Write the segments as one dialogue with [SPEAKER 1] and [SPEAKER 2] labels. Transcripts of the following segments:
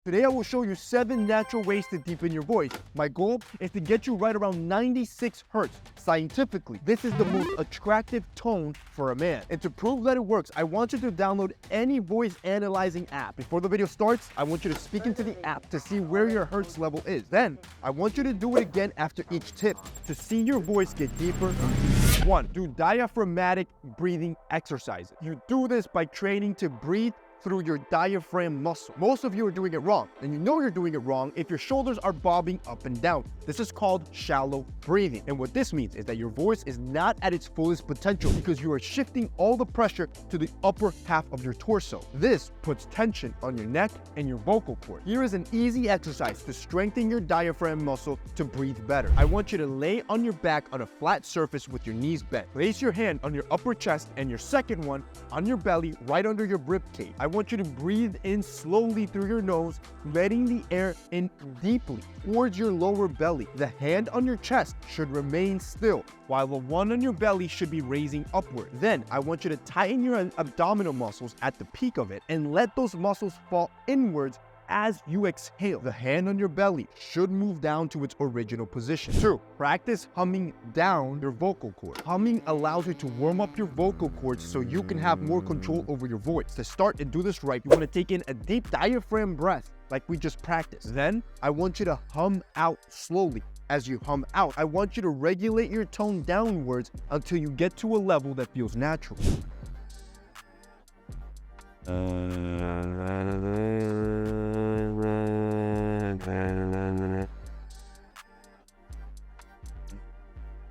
[SPEAKER 1] Today I will show you 7 natural ways to deepen your voice. My goal is to get you right around 96 hertz. Scientifically, this is the most attractive tone for a man. And to prove that it works, I want you to download any voice analyzing app. Before the video starts, I want you to speak into the app to see where your hertz level is. Then, I want you to do it again after each tip to see your voice get deeper. 1. Do diaphragmatic breathing exercises. You do this by training to breathe through your diaphragm muscle. Most of you are doing it wrong, and you know you're doing it wrong if your shoulders are bobbing up and down. This is called shallow breathing. And what this means is that your voice is not at its fullest potential because you are shifting all the pressure to the upper half of your torso. This puts tension on your neck and your vocal cord. Here is an easy exercise to strengthen your diaphragm muscle to breathe better. I want you to lay on your back on a flat surface with your knees bent. Place your hand on your upper chest and your second one on your belly right under your rib cage. I want you to breathe in slowly through your nose, letting the air in deeply towards your lower belly. The hand on your chest should remain still, while the one on your belly should be raising upward. Then, I want you to tighten your abdominal muscles at the peak of it and let those muscles fall inwards as you exhale. The hand on your belly should move down to its original position. 2. Practice humming down your vocal cord. Humming allows you to warm up your vocal cords so you can have more control over your voice. To start and do this right, you want to take in a deep diaphragm breath like we just practiced. Then, I want you to hum out slowly. As you hum out, I want you to regulate your tone downwards until you get to a level that feels natural.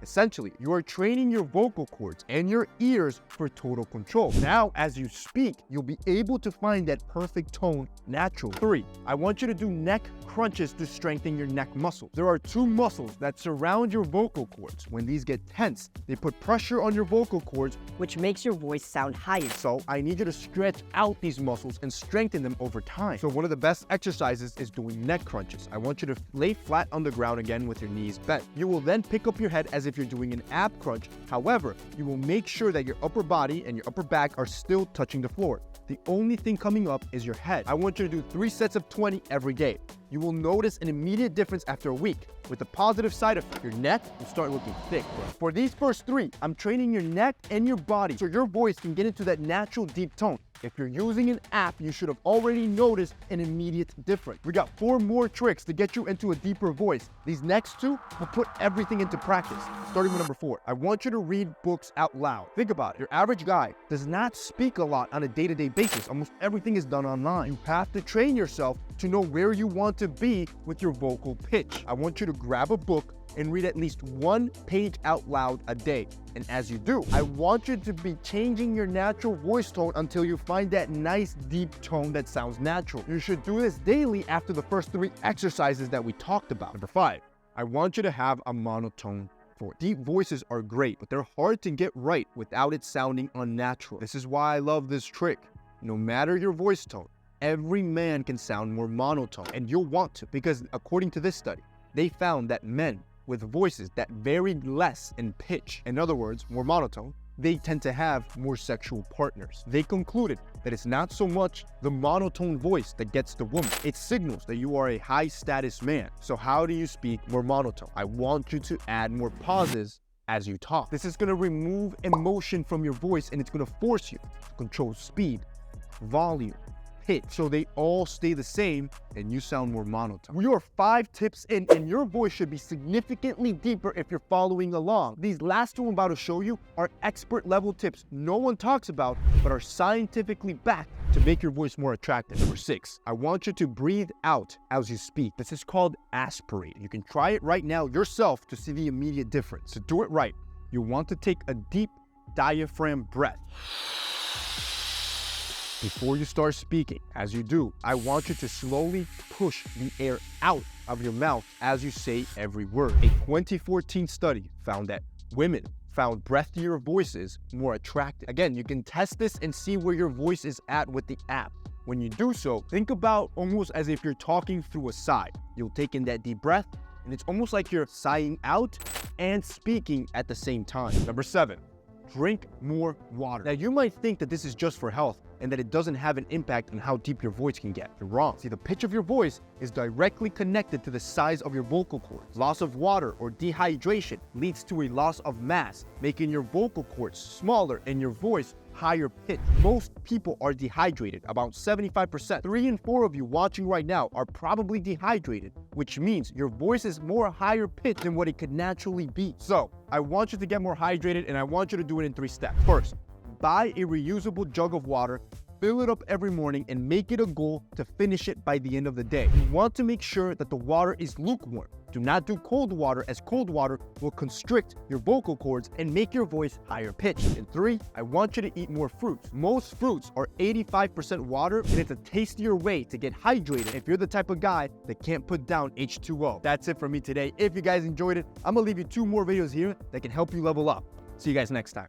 [SPEAKER 1] Essentially, you are training your vocal cords and your ears for total control. Now, as you speak, you'll be able to find that perfect tone naturally. 3. I want you to do neck crunches to strengthen your neck muscles. There are 2 muscles that surround your vocal cords. When these get tense, they put pressure on your vocal cords,
[SPEAKER 2] which makes your voice sound higher.
[SPEAKER 1] So I need you to stretch out these muscles and strengthen them over time. So one of the best exercises is doing neck crunches. I want you to lay flat on the ground again with your knees bent. You will then pick up your head as if you're doing an ab crunch. However, you will make sure that your upper body and your upper back are still touching the floor. The only thing coming up is your head. I want you to do 3 sets of 20 every day. You will notice an immediate difference after a week. With the positive side effect, your neck will start looking thick. For these first 3, I'm training your neck and your body so your voice can get into that natural deep tone. If you're using an app, you should have already noticed an immediate difference. We got 4 more tricks to get you into a deeper voice. These next 2 will put everything into practice. Starting with number 4, I want you to read books out loud. Think about it. Your average guy does not speak a lot on a day-to-day basis. Almost everything is done online. You have to train yourself to know where you want to be with your vocal pitch. I want you to grab a book and read at least 1 page out loud a day. And as you do, I want you to be changing your natural voice tone until you find that nice deep tone that sounds natural. You should do this daily after the first 3 exercises that we talked about. Number 5, I want you to have a monotone voice. Deep voices are great, but they're hard to get right without it sounding unnatural. This is why I love this trick. No matter your voice tone, every man can sound more monotone, and you'll want to, because according to this study, they found that men with voices that varied less in pitch, in other words, more monotone, they tend to have more sexual partners. They concluded that it's not so much the monotone voice that gets the woman. It signals that you are a high status man. So how do you speak more monotone? I want you to add more pauses as you talk. This is gonna remove emotion from your voice, and it's gonna force you to control speed, volume, pitch, so they all stay the same and you sound more monotone. We are 5 tips in, and your voice should be significantly deeper if you're following along. These last 2 I'm about to show you are expert level tips no one talks about, but are scientifically backed to make your voice more attractive. Number 6, I want you to breathe out as you speak. This is called aspirate. You can try it right now yourself to see the immediate difference. To do it right, you want to take a deep diaphragm breath. Before you start speaking, as you do, I want you to slowly push the air out of your mouth as you say every word. A 2014 study found that women found breathier voices more attractive. Again, you can test this and see where your voice is at with the app. When you do so, think about almost as if you're talking through a sigh. You'll take in that deep breath, and it's almost like you're sighing out and speaking at the same time. Number 7, drink more water. Now, you might think that this is just for health and that it doesn't have an impact on how deep your voice can get. You're wrong. See, the pitch of your voice is directly connected to the size of your vocal cords. Loss of water or dehydration leads to a loss of mass, making your vocal cords smaller and your voice higher pitch. Most people are dehydrated, about 75%. 3 in 4 of you watching right now are probably dehydrated, which means your voice is more higher pitched than what it could naturally be. So, I want you to get more hydrated and I want you to do it in 3 steps. First, buy a reusable jug of water, fill it up every morning, and make it a goal to finish it by the end of the day. You want to make sure that the water is lukewarm. Do not do cold water, as cold water will constrict your vocal cords and make your voice higher pitched. And 3, I want you to eat more fruits. Most fruits are 85% water, and it's a tastier way to get hydrated if you're the type of guy that can't put down H2O. That's it for me today. If you guys enjoyed it, I'm gonna leave you 2 more videos here that can help you level up. See you guys next time.